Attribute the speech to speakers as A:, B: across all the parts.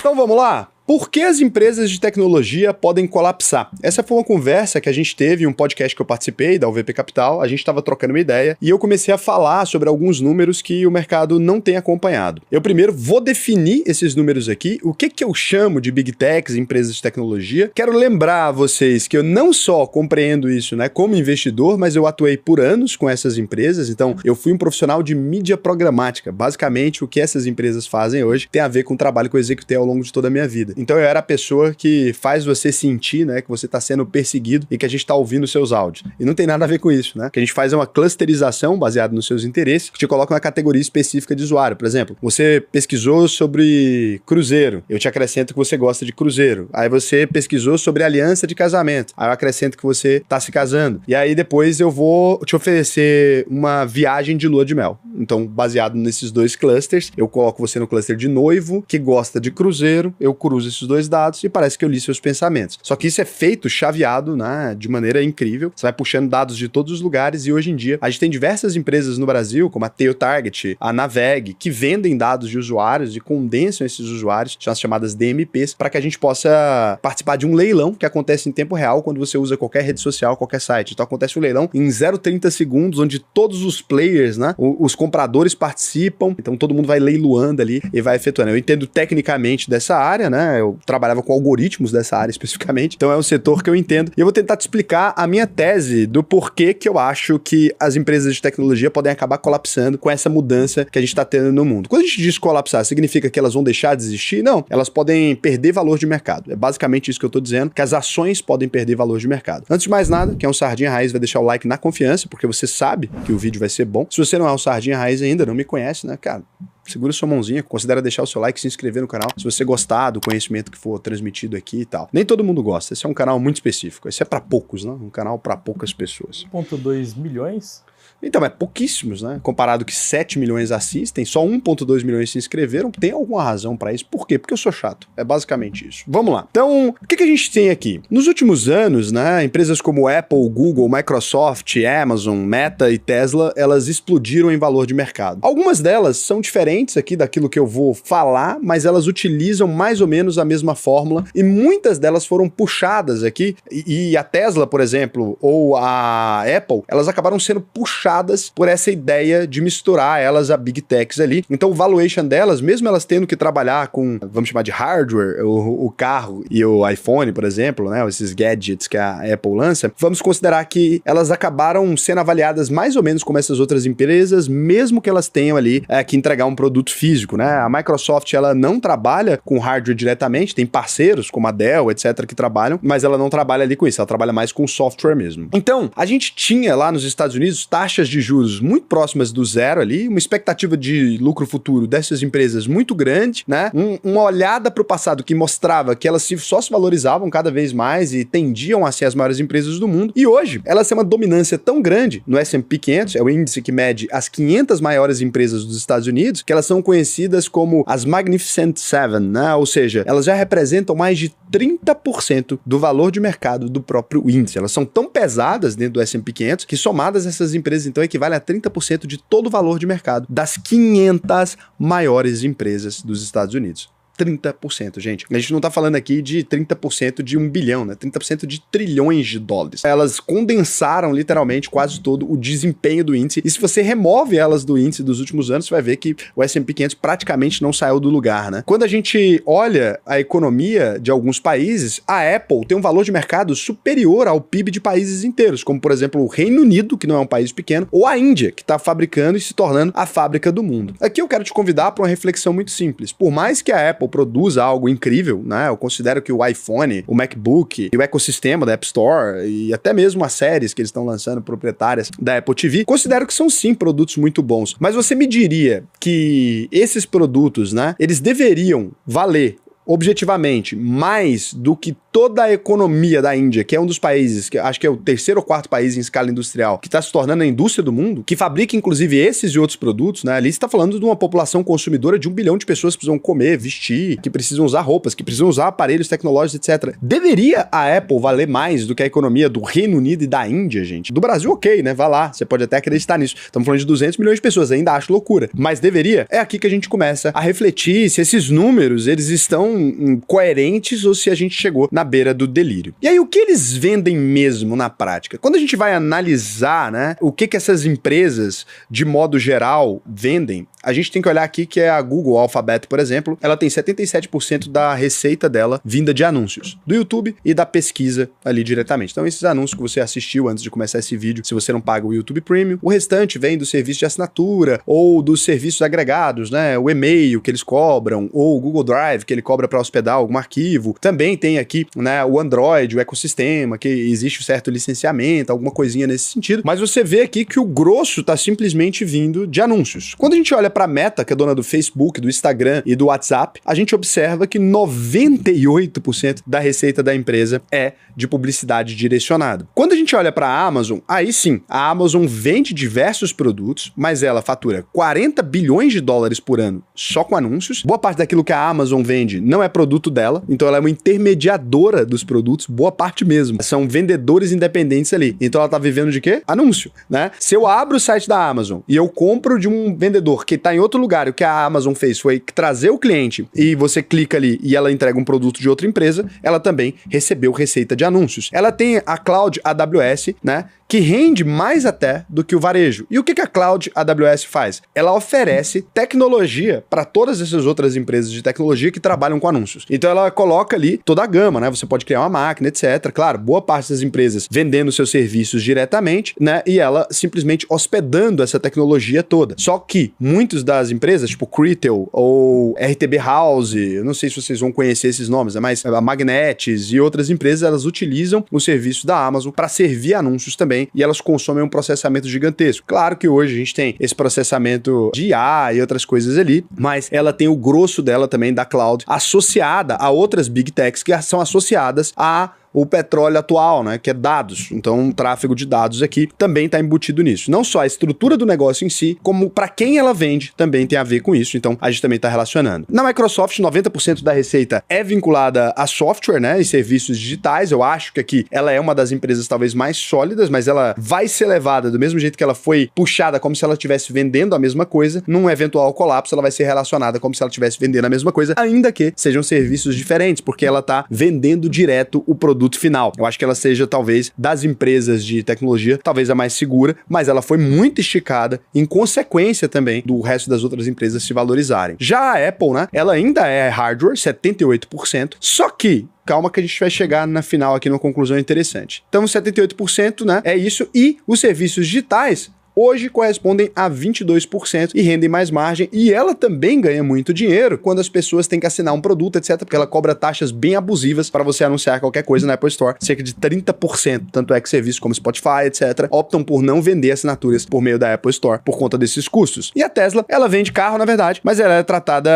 A: Então vamos lá? Por que as empresas de tecnologia podem colapsar? Essa foi uma conversa que a gente teve em um podcast que eu participei, da UVP Capital. A gente estava trocando uma ideia e eu comecei a falar sobre alguns números que o mercado não tem acompanhado. Eu primeiro vou definir esses números aqui, o que eu chamo de Big Techs, empresas de tecnologia. Quero lembrar a vocês que eu não só compreendo isso, né, como investidor, mas eu atuei por anos com essas empresas. Então, eu fui um profissional de mídia programática. Basicamente, o que essas empresas fazem hoje tem a ver com o trabalho que eu executei ao longo de toda a minha vida. Então eu era a pessoa que faz você sentir, né, que você está sendo perseguido e que a gente está ouvindo seus áudios. E não tem nada a ver com isso, né? O que a gente faz é uma clusterização baseada nos seus interesses, que te coloca uma categoria específica de usuário. Por exemplo, você pesquisou sobre cruzeiro, eu te acrescento que você gosta de cruzeiro. Aí você pesquisou sobre aliança de casamento, aí eu acrescento que você está se casando. E aí depois eu vou te oferecer uma viagem de lua de mel. Então, baseado nesses dois clusters, eu coloco você no cluster de noivo, que gosta de cruzeiro, eu cruzo esses dois dados e parece que eu li seus pensamentos. Só que isso é feito chaveado, né, de maneira incrível. Você vai puxando dados de todos os lugares e hoje em dia a gente tem diversas empresas no Brasil, como a TailTarget, a Naveg, que vendem dados de usuários e condensam esses usuários, são as chamadas DMPs, para que a gente possa participar de um leilão que acontece em tempo real quando você usa qualquer rede social, qualquer site. Então acontece um leilão em 0,30 segundos, onde todos os players, né, os compradores participam, então todo mundo vai leiloando ali e vai efetuando. Eu entendo tecnicamente dessa área, né, eu trabalhava com algoritmos dessa área especificamente, então é um setor que eu entendo. E eu vou tentar te explicar a minha tese do porquê que eu acho que as empresas de tecnologia podem acabar colapsando com essa mudança que a gente está tendo no mundo. Quando a gente diz colapsar, significa que elas vão deixar de existir? Não, elas podem perder valor de mercado. É basicamente isso que eu estou dizendo, que as ações podem perder valor de mercado. Antes de mais nada, quem é um Sardinha Raiz vai deixar o like na confiança, porque você sabe que o vídeo vai ser bom. Se você não é um Sardinha Raiz ainda, não me conhece, né, cara? Segura sua mãozinha, considera deixar o seu like, se inscrever no canal, se você gostar do conhecimento que for transmitido aqui e tal. Nem todo mundo gosta, esse é um canal muito específico, esse é pra poucos, né? Um canal pra poucas pessoas.
B: 1,2 milhões?
A: Então, é pouquíssimos, né? Comparado que 7 milhões assistem, só 1,2 milhões se inscreveram. Tem alguma razão pra isso? Por quê? Porque eu sou chato. É basicamente isso. Vamos lá. Então, o que a gente tem aqui? Nos últimos anos, né, empresas como Apple, Google, Microsoft, Amazon, Meta e Tesla, elas explodiram em valor de mercado. Algumas delas são diferentes aqui daquilo que eu vou falar, mas elas utilizam mais ou menos a mesma fórmula e muitas delas foram puxadas aqui. E a Tesla, por exemplo, ou a Apple, elas acabaram sendo puxadas por essa ideia de misturar elas a Big Techs ali. Então o valuation delas, mesmo elas tendo que trabalhar com, vamos chamar de hardware, o carro e o iPhone, por exemplo, né, esses gadgets que a Apple lança, vamos considerar que elas acabaram sendo avaliadas mais ou menos como essas outras empresas, mesmo que elas tenham ali que entregar um produto físico, né? A Microsoft, ela não trabalha com hardware diretamente, tem parceiros como a Dell, etc, que trabalham, mas ela não trabalha ali com isso, ela trabalha mais com software mesmo. Então, a gente tinha lá nos Estados Unidos taxas de juros muito próximas do zero ali, uma expectativa de lucro futuro dessas empresas muito grande, né? Uma olhada para o passado que mostrava que elas só se valorizavam cada vez mais e tendiam a ser as maiores empresas do mundo. E hoje, elas têm uma dominância tão grande no S&P 500, é o índice que mede as 500 maiores empresas dos Estados Unidos, que elas são conhecidas como as Magnificent Seven, né? Ou seja, elas já representam mais de 30% do valor de mercado do próprio índice. Elas são tão pesadas dentro do S&P 500 que somadas essas empresas, então, equivale a 30% de todo o valor de mercado das 500 maiores empresas dos Estados Unidos. 30%, gente. A gente não tá falando aqui de 30% de 1 bilhão, né? 30% de trilhões de dólares. Elas condensaram literalmente quase todo o desempenho do índice. E se você remove elas do índice dos últimos anos, você vai ver que o S&P 500 praticamente não saiu do lugar, né? Quando a gente olha a economia de alguns países, a Apple tem um valor de mercado superior ao PIB de países inteiros, como por exemplo o Reino Unido, que não é um país pequeno, ou a Índia, que tá fabricando e se tornando a fábrica do mundo. Aqui eu quero te convidar para uma reflexão muito simples. Por mais que a Apple produza algo incrível, né? Eu considero que o iPhone, o MacBook e o ecossistema da App Store e até mesmo as séries que eles estão lançando proprietárias da Apple TV, considero que são sim produtos muito bons. Mas você me diria que esses produtos, né, eles deveriam valer objetivamente mais do que toda a economia da Índia, que é um dos países, que acho que é o terceiro ou quarto país em escala industrial, que está se tornando a indústria do mundo, que fabrica inclusive esses e outros produtos, né? Ali você está falando de uma população consumidora de 1 bilhão de pessoas que precisam comer, vestir, que precisam usar roupas, que precisam usar aparelhos tecnológicos, etc. Deveria a Apple valer mais do que a economia do Reino Unido e da Índia, gente? Do Brasil, ok, né? Vai lá, você pode até acreditar nisso. Estamos falando de 200 milhões de pessoas, ainda acho loucura. Mas deveria? É aqui que a gente começa a refletir se esses números, eles estão coerentes ou se a gente chegou na beira do delírio. E aí, o que eles vendem mesmo na prática? Quando a gente vai analisar, né, o que essas empresas, de modo geral, vendem, a gente tem que olhar aqui que é a Google, a Alphabet, por exemplo, ela tem 77% da receita dela vinda de anúncios, do YouTube e da pesquisa ali diretamente. Então, esses anúncios que você assistiu antes de começar esse vídeo, se você não paga o YouTube Premium, o restante vem do serviço de assinatura ou dos serviços agregados, né? O e-mail que eles cobram, ou o Google Drive que ele cobra para hospedar algum arquivo. Também tem aqui, né, o Android, o ecossistema, que existe um certo licenciamento, alguma coisinha nesse sentido. Mas você vê aqui que o grosso está simplesmente vindo de anúncios. Quando a gente olha para a Meta, que é dona do Facebook, do Instagram e do WhatsApp, a gente observa que 98% da receita da empresa é de publicidade direcionada. Quando a gente olha para a Amazon, aí sim, a Amazon vende diversos produtos, mas ela fatura 40 bilhões de dólares por ano só com anúncios. Boa parte daquilo que a Amazon vende não é produto dela, então ela é uma intermediadora dos produtos, boa parte mesmo. São vendedores independentes ali. Então ela tá vivendo de quê? Anúncio, né? Se eu abro o site da Amazon e eu compro de um vendedor que tá em outro lugar, o que a Amazon fez foi trazer o cliente e você clica ali e ela entrega um produto de outra empresa, ela também recebeu receita de anúncios. Ela tem a Cloud AWS, né, que rende mais até do que o varejo. E o que a Cloud AWS faz? Ela oferece tecnologia para todas essas outras empresas de tecnologia que trabalham com anúncios. Então ela coloca ali toda a gama, né? Você pode criar uma máquina, etc. Claro, boa parte das empresas vendendo seus serviços diretamente, né? E ela simplesmente hospedando essa tecnologia toda. Só que muitas das empresas, tipo Critel ou RTB House, eu não sei se vocês vão conhecer esses nomes, né? Mas a Magnetis e outras empresas, elas utilizam o serviço da Amazon para servir anúncios também, e elas consomem um processamento gigantesco. Claro que hoje a gente tem esse processamento de IA e outras coisas ali, mas ela tem o grosso dela também da cloud associada a outras big techs que são associadas a o petróleo atual, né, que é dados. Então, o tráfego de dados aqui também está embutido nisso. Não só a estrutura do negócio em si, como para quem ela vende também tem a ver com isso. Então, a gente também está relacionando. Na Microsoft, 90% da receita é vinculada a software, né, e serviços digitais. Eu acho que aqui ela é uma das empresas talvez mais sólidas, mas ela vai ser levada do mesmo jeito que ela foi puxada, como se ela estivesse vendendo a mesma coisa. Num eventual colapso, ela vai ser relacionada como se ela estivesse vendendo a mesma coisa, ainda que sejam serviços diferentes, porque ela está vendendo direto o produto final. Eu acho que ela seja, talvez, das empresas de tecnologia, talvez a mais segura, mas ela foi muito esticada em consequência também do resto das outras empresas se valorizarem. Já a Apple, né, ela ainda é hardware, 78%, só que calma que a gente vai chegar na final aqui numa conclusão interessante. Então, 78%, né, é isso, e os serviços digitais hoje correspondem a 22% e rendem mais margem, e ela também ganha muito dinheiro quando as pessoas têm que assinar um produto, etc, porque ela cobra taxas bem abusivas para você anunciar qualquer coisa na Apple Store, cerca de 30%, tanto é que serviços como Spotify, etc, optam por não vender assinaturas por meio da Apple Store por conta desses custos. E a Tesla, ela vende carro, na verdade, mas ela é tratada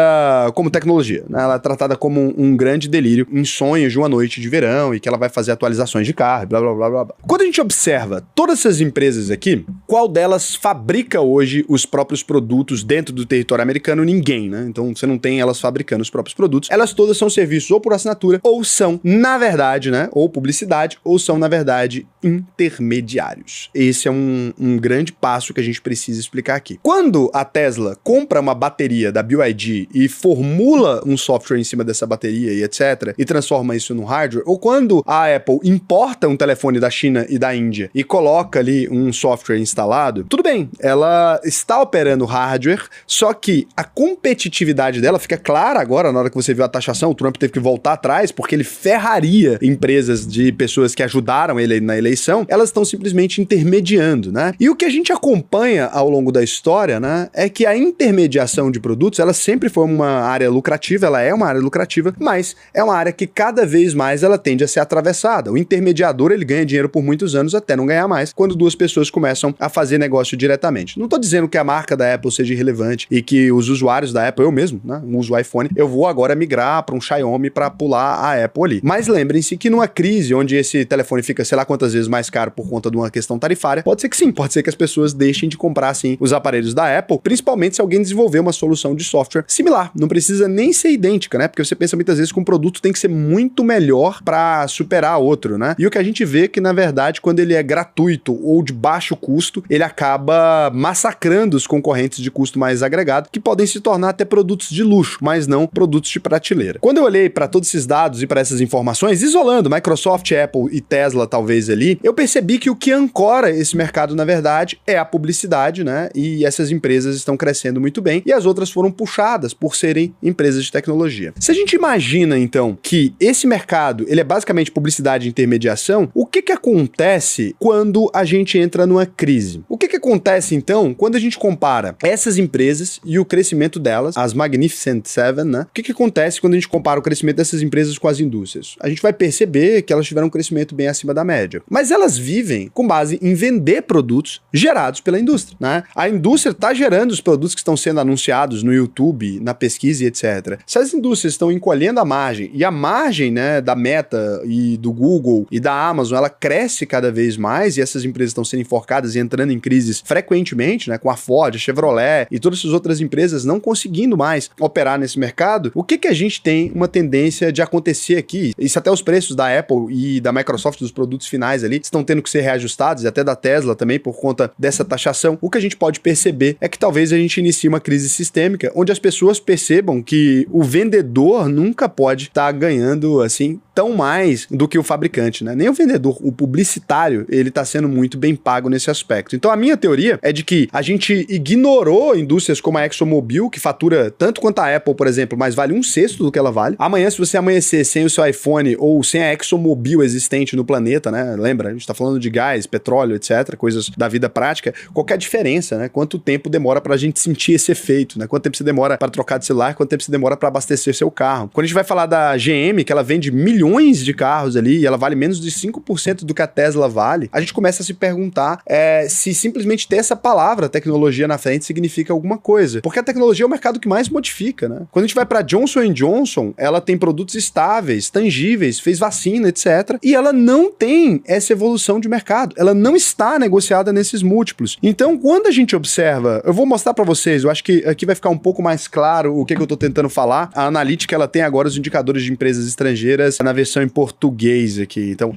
A: como tecnologia, né? Ela é tratada como um grande delírio em sonhos de uma noite de verão e que ela vai fazer atualizações de carro, blá, blá, blá, blá, blá. Quando a gente observa todas essas empresas aqui, qual delas fabrica hoje os próprios produtos dentro do território americano? Ninguém, né? Então você não tem elas fabricando os próprios produtos. Elas todas são serviços ou por assinatura, ou são, na verdade, né? Ou publicidade, ou são, na verdade, intermediários. Esse é um grande passo que a gente precisa explicar aqui. Quando a Tesla compra uma bateria da BYD e formula um software em cima dessa bateria e etc, e transforma isso no hardware, ou quando a Apple importa um telefone da China e da Índia e coloca ali um software instalado, tudo bem, ela está operando hardware, só que a competitividade dela fica clara agora, na hora que você viu a taxação, o Trump teve que voltar atrás, porque ele ferraria empresas de pessoas que ajudaram ele na eleição, elas estão simplesmente intermediando, né? E o que a gente acompanha ao longo da história, né, é que a intermediação de produtos, ela sempre foi uma área lucrativa, ela é uma área lucrativa, mas é uma área que cada vez mais ela tende a ser atravessada. O intermediador, ele ganha dinheiro por muitos anos até não ganhar mais, quando duas pessoas começam a fazer negócio diretamente. Não tô dizendo que a marca da Apple seja irrelevante e que os usuários da Apple, eu mesmo, né, uso o iPhone, eu vou agora migrar para um Xiaomi para pular a Apple ali. Mas lembrem-se que numa crise onde esse telefone fica sei lá quantas vezes mais caro por conta de uma questão tarifária, pode ser que sim, pode ser que as pessoas deixem de comprar sim os aparelhos da Apple, principalmente se alguém desenvolver uma solução de software similar. Não precisa nem ser idêntica, né? Porque você pensa muitas vezes que um produto tem que ser muito melhor para superar outro, né? E o que a gente vê é que, na verdade, quando ele é gratuito ou de baixo custo, ele acaba massacrando os concorrentes de custo mais agregado, que podem se tornar até produtos de luxo, mas não produtos de prateleira. Quando eu olhei para todos esses dados e para essas informações, isolando Microsoft, Apple e Tesla talvez ali, eu percebi que o que ancora esse mercado, na verdade, é a publicidade, né? E essas empresas estão crescendo muito bem e as outras foram puxadas por serem empresas de tecnologia. Se a gente imagina, então, que esse mercado, ele é basicamente publicidade e intermediação, o que acontece quando a gente entra numa crise? O que acontece, então, quando a gente compara essas empresas e o crescimento delas, as Magnificent Seven, né? O que acontece quando a gente compara o crescimento dessas empresas com as indústrias? A gente vai perceber que elas tiveram um crescimento bem acima da média. Mas elas vivem com base em vender produtos gerados pela indústria, né? A indústria está gerando os produtos que estão sendo anunciados no YouTube, na pesquisa e etc. Se as indústrias estão encolhendo a margem, e a margem, né, da Meta e do Google e da Amazon, ela cresce cada vez mais, e essas empresas estão sendo enforcadas e entrando em crises frequentemente, né, com a Ford, a Chevrolet e todas essas outras empresas não conseguindo mais operar nesse mercado, o que a gente tem uma tendência de acontecer aqui? Isso até os preços da Apple e da Microsoft, dos produtos finais ali, estão tendo que ser reajustados, e até da Tesla também, por conta dessa taxação. O que a gente pode perceber é que talvez a gente inicie uma crise sistêmica, onde as pessoas percebam que o vendedor nunca pode estar ganhando, assim, tão mais do que o fabricante, né? Nem o vendedor, o publicitário, ele tá sendo muito bem pago nesse aspecto. Então a minha teoria é de que a gente ignorou indústrias como a ExxonMobil, que fatura tanto quanto a Apple, por exemplo, mas vale 1/6 do que ela vale. Amanhã, se você amanhecer sem o seu iPhone ou sem a ExxonMobil existente no planeta, né? Lembra? A gente tá falando de gás, petróleo, etc., coisas da vida prática. Qual que é a diferença, né? Quanto tempo demora pra gente sentir esse efeito, né? Quanto tempo você demora pra trocar de celular, quanto tempo você demora pra abastecer seu carro. Quando a gente vai falar da GM, que ela vende milhões de carros ali, e ela vale menos de 5% do que a Tesla vale, a gente começa a se perguntar se simplesmente ter essa palavra tecnologia na frente significa alguma coisa. Porque a tecnologia é o mercado que mais modifica, né? Quando a gente vai pra Johnson & Johnson, ela tem produtos estáveis, tangíveis, fez vacina, etc. E ela não tem essa evolução de mercado. Ela não está negociada nesses múltiplos. Então, quando a gente observa, eu vou mostrar pra vocês, eu acho que aqui vai ficar um pouco mais claro o que eu tô tentando falar. A Analytics, ela tem agora os indicadores de empresas estrangeiras na versão em português aqui. Então,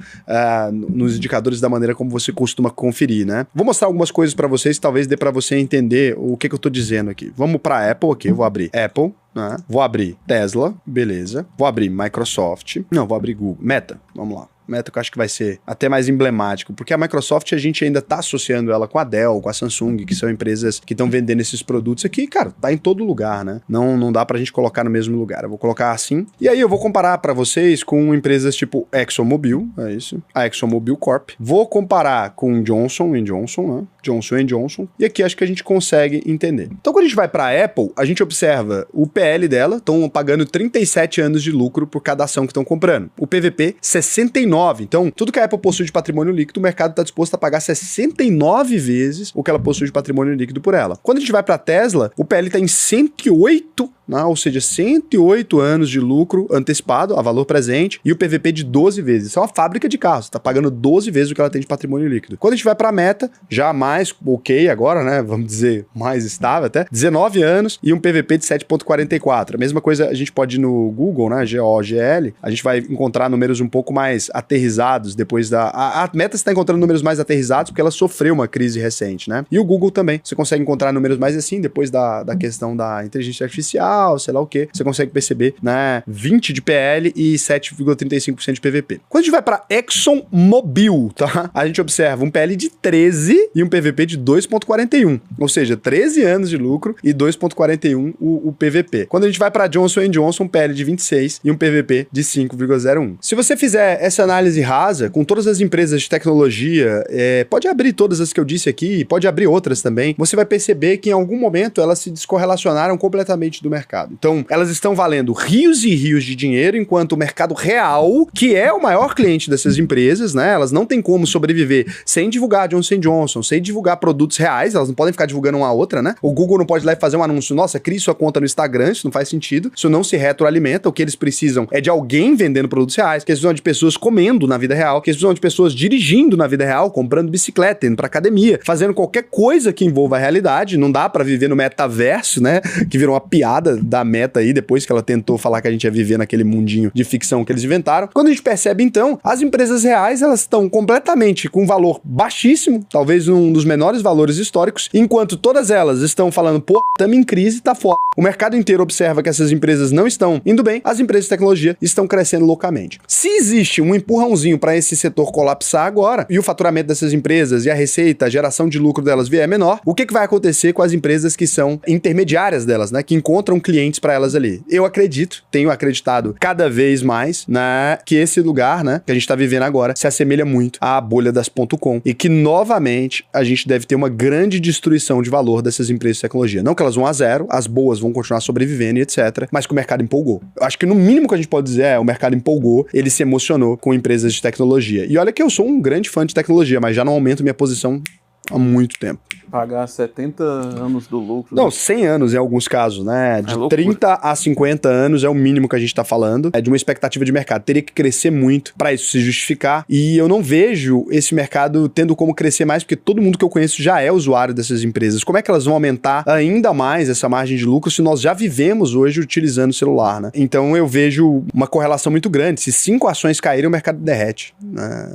A: nos indicadores da maneira como você costuma conferir, né? Vou mostrar algumas coisas pra vocês, talvez dê pra você entender o que eu tô dizendo aqui. Vamos pra Apple aqui, eu vou abrir Apple, né? Vou abrir Tesla, beleza. Vou abrir Microsoft. Não, vou abrir Google. Meta, vamos lá. Meta que eu acho que vai ser até mais emblemático, porque a Microsoft a gente ainda tá associando ela com a Dell, com a Samsung, que são empresas que estão vendendo esses produtos aqui, cara, tá em todo lugar, né? Não dá pra gente colocar no mesmo lugar. Eu vou colocar assim. E aí eu vou comparar pra vocês com empresas tipo ExxonMobil, é isso, a ExxonMobil Corp. Vou comparar com Johnson & Johnson, né? Johnson & Johnson. E aqui acho que a gente consegue entender. Então quando a gente vai pra Apple, a gente observa o PL dela, estão pagando 37 anos de lucro por cada ação que estão comprando. O PVP, 69. Então, tudo que a Apple possui de patrimônio líquido, o mercado está disposto a pagar 69 vezes o que ela possui de patrimônio líquido por ela. Quando a gente vai para a Tesla, o PL está em 108, né? Ou seja, 108 anos de lucro antecipado a valor presente e o PVP de 12 vezes. Isso é uma fábrica de carros, está pagando 12 vezes o que ela tem de patrimônio líquido. Quando a gente vai para a Meta, já mais ok agora, né? Vamos dizer, mais estável até, 19 anos e um PVP de 7,44. A mesma coisa a gente pode ir no Google, né? GOGL, a gente vai encontrar números um pouco mais aterrizados depois da... A Meta está encontrando números mais aterrizados porque ela sofreu uma crise recente, né? E o Google também. Você consegue encontrar números mais assim, depois da questão da inteligência artificial, sei lá o que. Você consegue perceber, né? 20 de PL e 7,35% de PVP. Quando a gente vai para ExxonMobil, tá? A gente observa um PL de 13 e um PVP de 2,41. Ou seja, 13 anos de lucro e 2,41 o PVP. Quando a gente vai para Johnson & Johnson, um PL de 26 e um PVP de 5,01. Se você fizer essa análise rasa, com todas as empresas de tecnologia, pode abrir todas as que eu disse aqui, pode abrir outras também, você vai perceber que em algum momento elas se descorrelacionaram completamente do mercado. Então, elas estão valendo rios e rios de dinheiro, enquanto o mercado real, que é o maior cliente dessas empresas, né? Elas não têm como sobreviver sem divulgar Johnson & Johnson, sem divulgar produtos reais, elas não podem ficar divulgando uma a outra, né? O Google não pode ir lá e fazer um anúncio, nossa, crie sua conta no Instagram, isso não faz sentido, isso não se retroalimenta, o que eles precisam é de alguém vendendo produtos reais, que eles precisam de pessoas comendo na vida real, que eles precisam de pessoas dirigindo na vida real, comprando bicicleta, indo pra academia, fazendo qualquer coisa que envolva a realidade, não dá pra viver no metaverso, né? Que virou uma piada da Meta aí, depois que ela tentou falar que a gente ia viver naquele mundinho de ficção que eles inventaram. Quando a gente percebe, então, as empresas reais, elas estão completamente com um valor baixíssimo, talvez um dos menores valores históricos, enquanto todas elas estão falando, pô, estamos em crise, tá foda. O mercado inteiro observa que essas empresas não estão indo bem, as empresas de tecnologia estão crescendo loucamente. Se existe um empurrãozinho para esse setor colapsar agora, e o faturamento dessas empresas e a receita, a geração de lucro delas vier menor, o que vai acontecer com as empresas que são intermediárias delas, né? Que encontram clientes para elas ali? Eu acredito, tenho acreditado cada vez mais, né, que esse lugar, né, que a gente tá vivendo agora, se assemelha muito à bolha das .com e que, novamente, a gente deve ter uma grande destruição de valor dessas empresas de tecnologia. Não que elas vão a zero, as boas vão continuar sobrevivendo e etc, mas que o mercado empolgou. Eu acho que no mínimo que a gente pode dizer é o mercado empolgou, ele se emocionou com empresas de tecnologia. E olha que eu sou um grande fã de tecnologia, mas já não aumento minha posição há muito tempo.
B: Pagar 70 anos do lucro.
A: Não, 100 anos em alguns casos, né? De 30 a 50 anos é o mínimo que a gente tá falando. É de uma expectativa de mercado. Teria que crescer muito para isso se justificar. E eu não vejo esse mercado tendo como crescer mais, porque todo mundo que eu conheço já é usuário dessas empresas. Como é que elas vão aumentar ainda mais essa margem de lucro se nós já vivemos hoje utilizando o celular, né? Então eu vejo uma correlação muito grande. Se 5 ações caírem, o mercado derrete, né?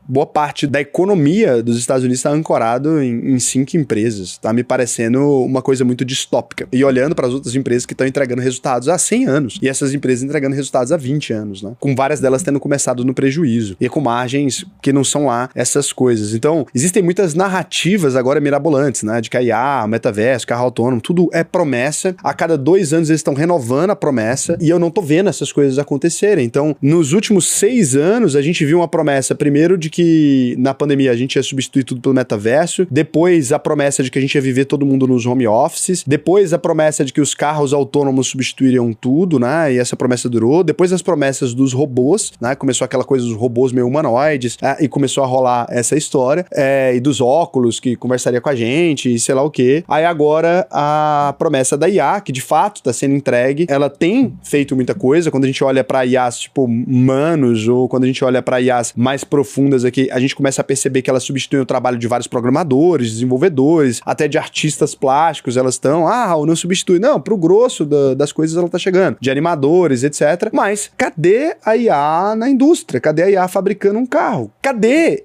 A: Boa parte da economia dos Estados Unidos está ancorado em 5 empresas. Tá me parecendo uma coisa muito distópica. E olhando para as outras empresas que estão entregando resultados há 100 anos. E essas empresas entregando resultados há 20 anos, né? Com várias delas tendo começado no prejuízo. E com margens que não são lá essas coisas. Então, existem muitas narrativas agora mirabolantes, né? De que a IA, o metaverso, carro autônomo, tudo é promessa. A cada 2 anos eles estão renovando a promessa. E eu não tô vendo essas coisas acontecerem. Então, nos últimos 6 anos, a gente viu uma promessa, primeiro, de que na pandemia a gente ia substituir tudo pelo metaverso, depois a promessa de que a gente ia viver todo mundo nos home offices, depois a promessa de que os carros autônomos substituiriam tudo, né, e essa promessa durou, depois as promessas dos robôs, né, começou aquela coisa dos robôs meio humanoides, e começou a rolar essa história, e dos óculos que conversaria com a gente, e sei lá o que. Aí agora a promessa da IA, que de fato tá sendo entregue, ela tem feito muita coisa, quando a gente olha pra IAs tipo humanos, ou quando a gente olha pra IAs mais profundas aqui, a gente começa a perceber que elas substituem o trabalho de vários programadores, desenvolvedores, até de artistas plásticos, elas estão, não substitui, não, pro grosso das coisas ela tá chegando, de animadores, etc. Mas cadê a IA na indústria? Cadê a IA fabricando um carro? Cadê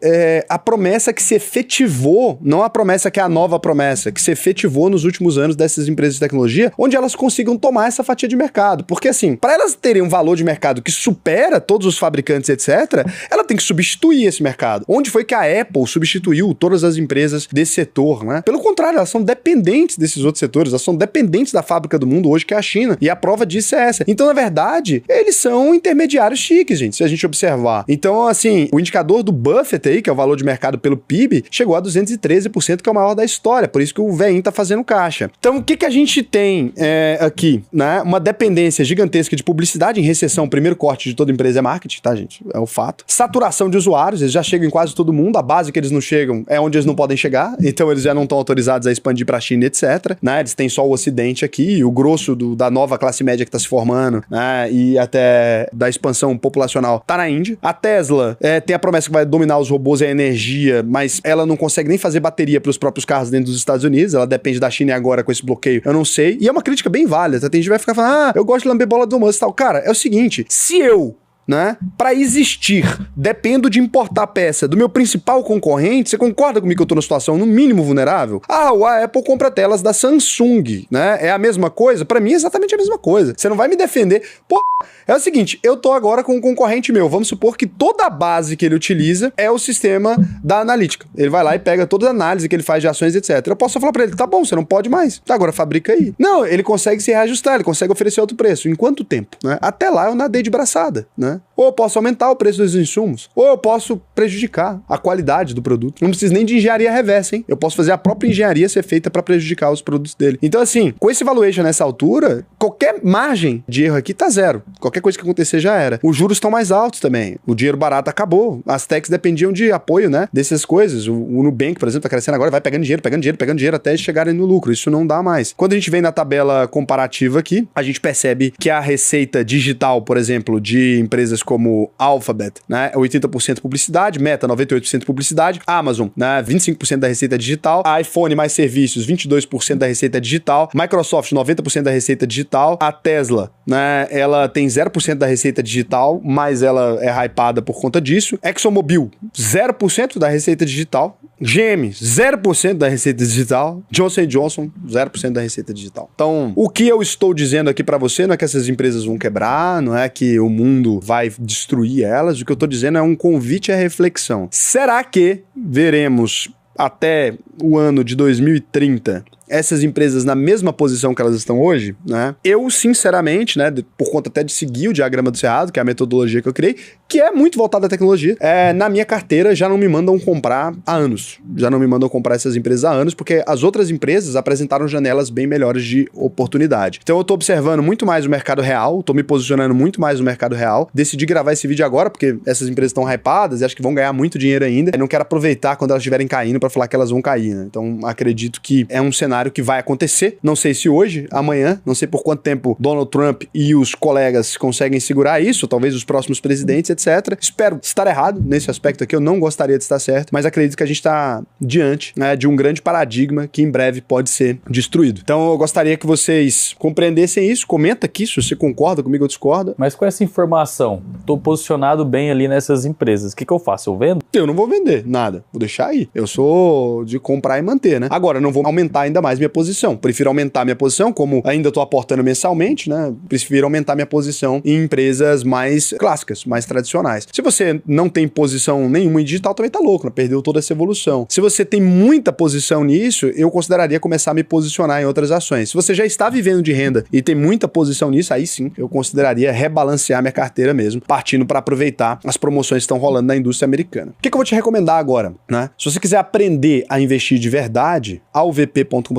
A: a promessa que se efetivou, não a promessa que é a nova promessa, que se efetivou nos últimos anos dessas empresas de tecnologia, onde elas consigam tomar essa fatia de mercado? Porque assim, para elas terem um valor de mercado que supera todos os fabricantes, etc., ela tem que substituir esse mercado. Onde foi que a Apple substituiu todas as empresas desse setor, né? Pelo contrário, elas são dependentes desses outros setores, elas são dependentes da fábrica do mundo hoje, que é a China, e a prova disso é essa. Então, na verdade, eles são intermediários chiques, gente, se a gente observar. Então, assim, o indicador do Buffett aí, que é o valor de mercado pelo PIB, chegou a 213%, que é o maior da história, por isso que o velhinho tá fazendo caixa. Então, o que a gente tem aqui, né? Uma dependência gigantesca de publicidade em recessão, o primeiro corte de toda empresa é marketing, tá, gente? É o fato. Saturação de usuários, eles já chegam em quase todo mundo, a base que eles não chegam é onde eles não podem chegar, então eles já não estão autorizados a expandir pra China, etc, né, eles têm só o Ocidente aqui, o grosso da nova classe média que tá se formando, né, e até da expansão populacional tá na Índia. A Tesla tem a promessa que vai dominar os robôs e a energia, mas ela não consegue nem fazer bateria pros próprios carros dentro dos Estados Unidos, ela depende da China e agora com esse bloqueio, eu não sei, e é uma crítica bem válida, tá? Tem gente que vai ficar falando, eu gosto de lamber bola do Musk e tal. Cara, é o seguinte, se eu, né, para existir, dependo de importar peça do meu principal concorrente, você concorda comigo que eu tô numa situação no mínimo vulnerável? A Apple compra telas da Samsung, né? É a mesma coisa? Pra mim é exatamente a mesma coisa. Você não vai me defender. Pô, é o seguinte, eu tô agora com um concorrente meu, vamos supor que toda a base que ele utiliza é o sistema da analítica. Ele vai lá e pega toda a análise que ele faz de ações, etc. Eu posso falar pra ele, tá bom, você não pode mais. Tá, agora fabrica aí. Não, ele consegue se reajustar, ele consegue oferecer outro preço. Em quanto tempo, né? Até lá eu nadei de braçada, né? né? Ou eu posso aumentar o preço dos insumos, ou eu posso prejudicar a qualidade do produto. Não preciso nem de engenharia reversa, hein? Eu posso fazer a própria engenharia ser feita para prejudicar os produtos dele. Então, assim, com esse valuation nessa altura, qualquer margem de erro aqui tá zero. Qualquer coisa que acontecer já era. Os juros estão mais altos também. O dinheiro barato acabou. As techs dependiam de apoio, né? Dessas coisas. O Nubank, por exemplo, tá crescendo agora, vai pegando dinheiro até chegarem no lucro. Isso não dá mais. Quando a gente vem na tabela comparativa aqui, a gente percebe que a receita digital, por exemplo, de empresas como Alphabet, né? 80% publicidade, Meta, 98% publicidade, Amazon, né? 25% da receita digital, iPhone mais serviços, 22% da receita digital, Microsoft, 90% da receita digital, a Tesla, né? Ela tem 0% da receita digital, mas ela é hypada por conta disso. ExxonMobil, 0% da receita digital. GM, 0% da receita digital. Johnson & Johnson, 0% da receita digital. Então, o que eu estou dizendo aqui pra você não é que essas empresas vão quebrar, não é que o mundo vai destruir elas. O que eu tô dizendo é um convite à reflexão. Será que veremos até o ano de 2030 essas empresas na mesma posição que elas estão hoje, né? Eu, sinceramente, né, por conta até de seguir o diagrama do Cerrado, que é a metodologia que eu criei, que é muito voltada à tecnologia, na minha carteira já não me mandam comprar há anos. Já não me mandam comprar essas empresas há anos, porque as outras empresas apresentaram janelas bem melhores de oportunidade. Então eu tô observando muito mais o mercado real, tô me posicionando muito mais no mercado real. Decidi gravar esse vídeo agora, porque essas empresas estão hypadas e acho que vão ganhar muito dinheiro ainda. Eu não quero aproveitar quando elas estiverem caindo para falar que elas vão cair, né? Então acredito que é um cenário que vai acontecer, não sei se hoje, amanhã, não sei por quanto tempo Donald Trump e os colegas conseguem segurar isso, talvez os próximos presidentes, etc. Espero estar errado nesse aspecto aqui, eu não gostaria de estar certo, mas acredito que a gente está diante, né, de um grande paradigma que em breve pode ser destruído. Então eu gostaria que vocês compreendessem isso, comenta aqui se você concorda comigo ou discorda.
B: Mas com essa informação, tô posicionado bem ali nessas empresas, o que eu faço? Eu vendo?
A: Eu não vou vender nada, vou deixar aí. Eu sou de comprar e manter, né? Agora, não vou aumentar ainda mais minha posição. Prefiro aumentar minha posição, como ainda estou aportando mensalmente, né? Prefiro aumentar minha posição em empresas mais clássicas, mais tradicionais. Se você não tem posição nenhuma em digital, também tá louco, né? Perdeu toda essa evolução. Se você tem muita posição nisso, eu consideraria começar a me posicionar em outras ações. Se você já está vivendo de renda e tem muita posição nisso, aí sim, eu consideraria rebalancear minha carteira mesmo, partindo para aproveitar as promoções que estão rolando na indústria americana. O que eu vou te recomendar agora, né? Se você quiser aprender a investir de verdade, alvp.com.br,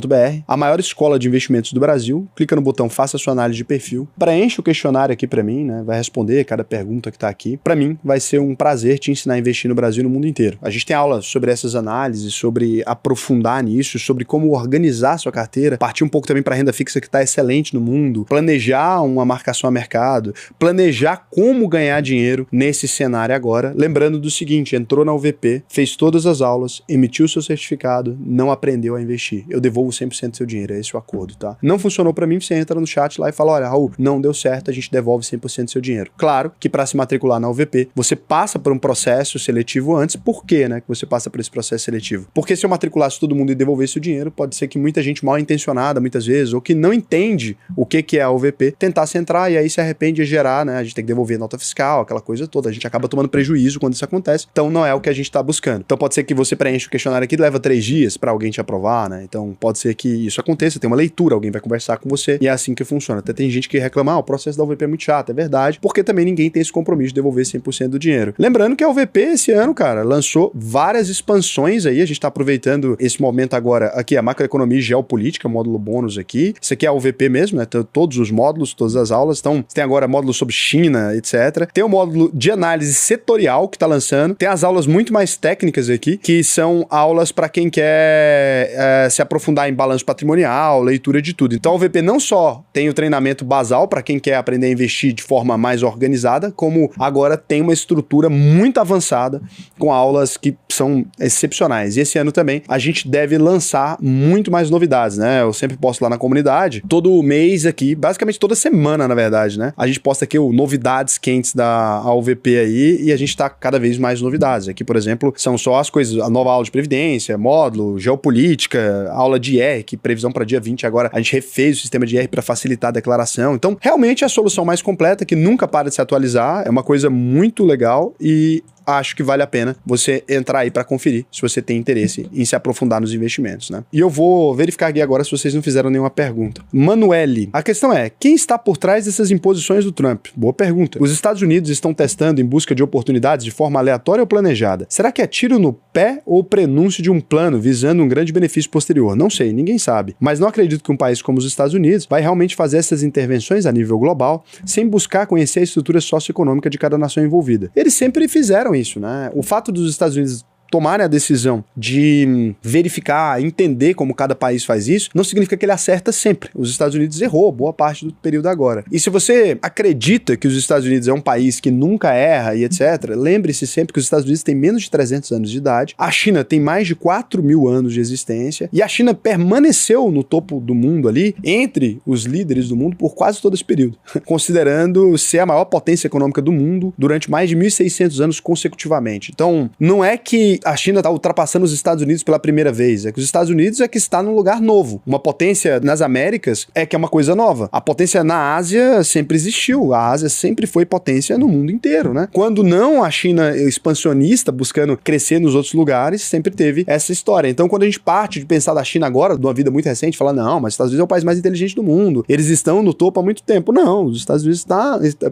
A: a maior escola de investimentos do Brasil, clica no botão faça sua análise de perfil, preenche o questionário aqui pra mim, né? Vai responder cada pergunta que tá aqui. Pra mim, vai ser um prazer te ensinar a investir no Brasil e no mundo inteiro. A gente tem aulas sobre essas análises, sobre aprofundar nisso, sobre como organizar a sua carteira, partir um pouco também pra renda fixa que tá excelente no mundo, planejar uma marcação a mercado, planejar como ganhar dinheiro nesse cenário agora. Lembrando do seguinte, entrou na UVP, fez todas as aulas, emitiu o seu certificado, não aprendeu a investir. Eu devolvo 100% do seu dinheiro, é esse o acordo, tá? Não funcionou pra mim, você entra no chat lá e fala, olha, Raul, não deu certo, a gente devolve 100% do seu dinheiro. Claro que pra se matricular na UVP, você passa por um processo seletivo antes. Por quê, né, que você passa por esse processo seletivo? Porque se eu matriculasse todo mundo e devolvesse o dinheiro, pode ser que muita gente mal intencionada, muitas vezes, ou que não entende o que é a UVP, tentasse entrar e aí se arrepende de gerar, né? A gente tem que devolver nota fiscal, aquela coisa toda. A gente acaba tomando prejuízo quando isso acontece. Então não é o que a gente tá buscando. Então pode ser que você preencha o questionário aqui e leva 3 dias pra alguém te aprovar, né? Então pode ser que isso aconteça, tem uma leitura, alguém vai conversar com você e é assim que funciona. Até tem gente que reclama, o processo da UVP é muito chato, é verdade, porque também ninguém tem esse compromisso de devolver 100% do dinheiro. Lembrando que a UVP esse ano, cara, lançou várias expansões aí, a gente tá aproveitando esse momento agora, aqui a macroeconomia e geopolítica, módulo bônus aqui, isso aqui é a UVP mesmo, né, todos os módulos, todas as aulas, então tem agora módulo sobre China, etc. Tem o módulo de análise setorial que tá lançando, tem as aulas muito mais técnicas aqui, que são aulas para quem quer se aprofundar em balanço patrimonial, leitura de tudo. Então a UVP não só tem o treinamento basal para quem quer aprender a investir de forma mais organizada, como agora tem uma estrutura muito avançada com aulas que são excepcionais. E esse ano também a gente deve lançar muito mais novidades, né? Eu sempre posto lá na comunidade, todo mês aqui, basicamente toda semana, na verdade, né? A gente posta aqui novidades quentes da UVP aí e a gente tá cada vez mais novidades. Aqui, por exemplo, são só as coisas, a nova aula de previdência, módulo, geopolítica, aula de IR, que previsão para dia 20 agora, a gente refez o sistema de IR para facilitar a declaração. Então, realmente é a solução mais completa, que nunca para de se atualizar, é uma coisa muito legal e acho que vale a pena você entrar aí para conferir, se você tem interesse em se aprofundar nos investimentos, né? E eu vou verificar aqui agora se vocês não fizeram nenhuma pergunta. Manuele, a questão é, quem está por trás dessas imposições do Trump? Boa pergunta. Os Estados Unidos estão testando em busca de oportunidades de forma aleatória ou planejada? Será que é tiro no pé ou prenúncio de um plano visando um grande benefício posterior? Não sei, ninguém sabe. Mas não acredito que um país como os Estados Unidos vai realmente fazer essas intervenções a nível global sem buscar conhecer a estrutura socioeconômica de cada nação envolvida. Eles sempre fizeram isso, né? O fato dos Estados Unidos tomarem a decisão de verificar, entender como cada país faz isso, não significa que ele acerta sempre. Os Estados Unidos errou boa parte do período agora. E se você acredita que os Estados Unidos é um país que nunca erra e etc., lembre-se sempre que os Estados Unidos têm menos de 300 anos de idade, a China tem mais de 4.000 anos de existência, e a China permaneceu no topo do mundo ali, entre os líderes do mundo, por quase todo esse período, considerando ser a maior potência econômica do mundo durante mais de 1.600 anos consecutivamente. Então, não é que a China está ultrapassando os Estados Unidos pela primeira vez, é que os Estados Unidos é que está num lugar novo. Uma potência nas Américas é que é uma coisa nova. A potência na Ásia sempre existiu, a Ásia sempre foi potência no mundo inteiro, né? Quando não a China expansionista, buscando crescer nos outros lugares, sempre teve essa história. Então, quando a gente parte de pensar da China agora, de uma vida muito recente, falar, não, mas os Estados Unidos é o país mais inteligente do mundo, eles estão no topo há muito tempo. Não, os Estados Unidos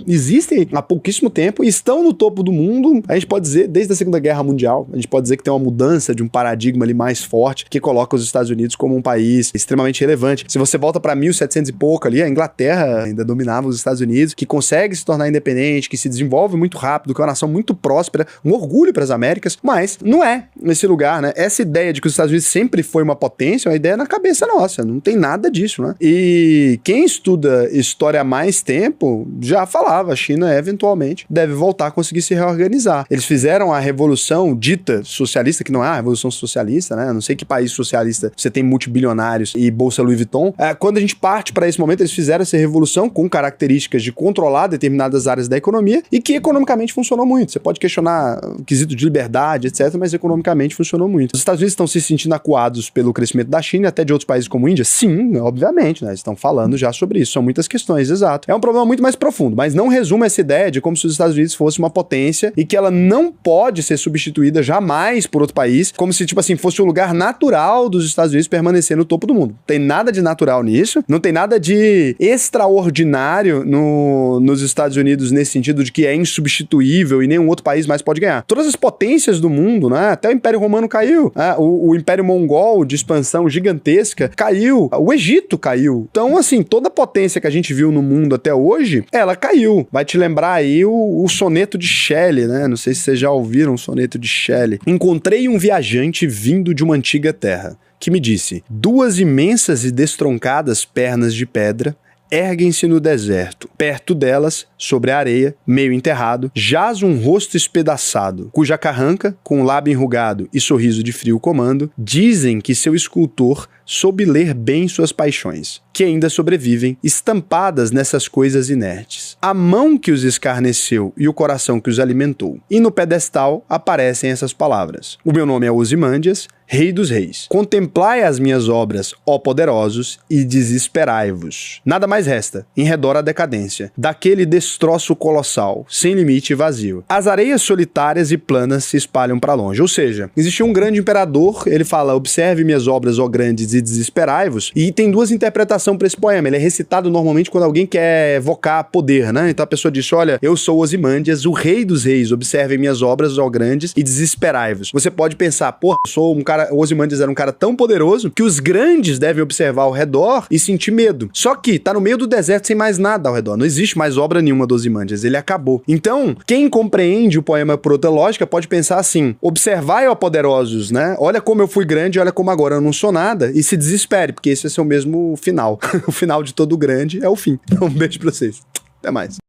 A: existem há pouquíssimo tempo e estão no topo do mundo, a gente pode dizer, desde a Segunda Guerra Mundial. A gente pode dizer que tem uma mudança de um paradigma ali mais forte que coloca os Estados Unidos como um país extremamente relevante. Se você volta para 1700 e pouco ali, a Inglaterra ainda dominava os Estados Unidos, que consegue se tornar independente, que se desenvolve muito rápido, que é uma nação muito próspera, um orgulho para as Américas, mas não é nesse lugar, né? Essa ideia de que os Estados Unidos sempre foi uma potência é uma ideia na cabeça nossa, não tem nada disso, né? E quem estuda história há mais tempo já falava, a China eventualmente deve voltar a conseguir se reorganizar. Eles fizeram a revolução dita socialista, que não é a revolução socialista, né? Eu não sei que país socialista você tem multibilionários e bolsa Louis Vuitton. Quando a gente parte para esse momento, eles fizeram essa revolução com características de controlar determinadas áreas da economia e que economicamente funcionou muito. Você pode questionar o quesito de liberdade, etc., mas economicamente funcionou muito. Os Estados Unidos estão se sentindo acuados pelo crescimento da China e até de outros países como a Índia? Sim, obviamente, né? Eles estão falando já sobre isso. São muitas questões, exato. É um problema muito mais profundo, mas não resuma essa ideia de como se os Estados Unidos fosse uma potência e que ela não pode ser substituída jamais por outro país, como se, tipo assim, fosse o lugar natural dos Estados Unidos permanecer no topo do mundo. Não tem nada de natural nisso, não tem nada de extraordinário nos Estados Unidos nesse sentido de que é insubstituível e nenhum outro país mais pode ganhar. Todas as potências do mundo, né? Até o Império Romano caiu, né? O Império Mongol de expansão gigantesca caiu, o Egito caiu. Então, assim, toda a potência que a gente viu no mundo até hoje, ela caiu. Vai te lembrar aí o soneto de Shelley, né? Não sei se vocês já ouviram o soneto de Shelley. Encontrei um viajante vindo de uma antiga terra, que me disse: duas imensas e destroncadas pernas de pedra erguem-se no deserto. Perto delas, sobre a areia, meio enterrado, jaz um rosto espedaçado, cuja carranca, com lábio enrugado e sorriso de frio comando, dizem que seu escultor soube ler bem suas paixões, que ainda sobrevivem, estampadas nessas coisas inertes. A mão que os escarneceu e o coração que os alimentou. E no pedestal aparecem essas palavras: o meu nome é Ozymandias, Rei dos Reis. Contemplai as minhas obras, ó poderosos, e desesperai-vos. Nada mais resta, em redor a decadência, daquele destroço colossal, sem limite e vazio. As areias solitárias e planas se espalham para longe. Ou seja, existiu um grande imperador, ele fala: observe minhas obras, ó grandes, e desesperai-vos. E tem duas interpretações para esse poema. Ele é recitado normalmente quando alguém quer evocar poder, né? Então a pessoa diz: olha, eu sou Ozymandias, o rei dos reis, observem minhas obras, ó grandes, e desesperai-vos. Você pode pensar: porra, eu sou um cara, Ozymandias era um cara tão poderoso que os grandes devem observar ao redor e sentir medo. Só que tá no meio do deserto sem mais nada ao redor. Não existe mais obra nenhuma do Ozymandias, ele acabou. Então, quem compreende o poema por outra lógica pode pensar assim: observai, ó poderosos, né? Olha como eu fui grande, olha como agora eu não sou nada, e se desespere, porque esse vai ser o mesmo final. O final de todo grande é o fim. Então, um beijo pra vocês. Até mais.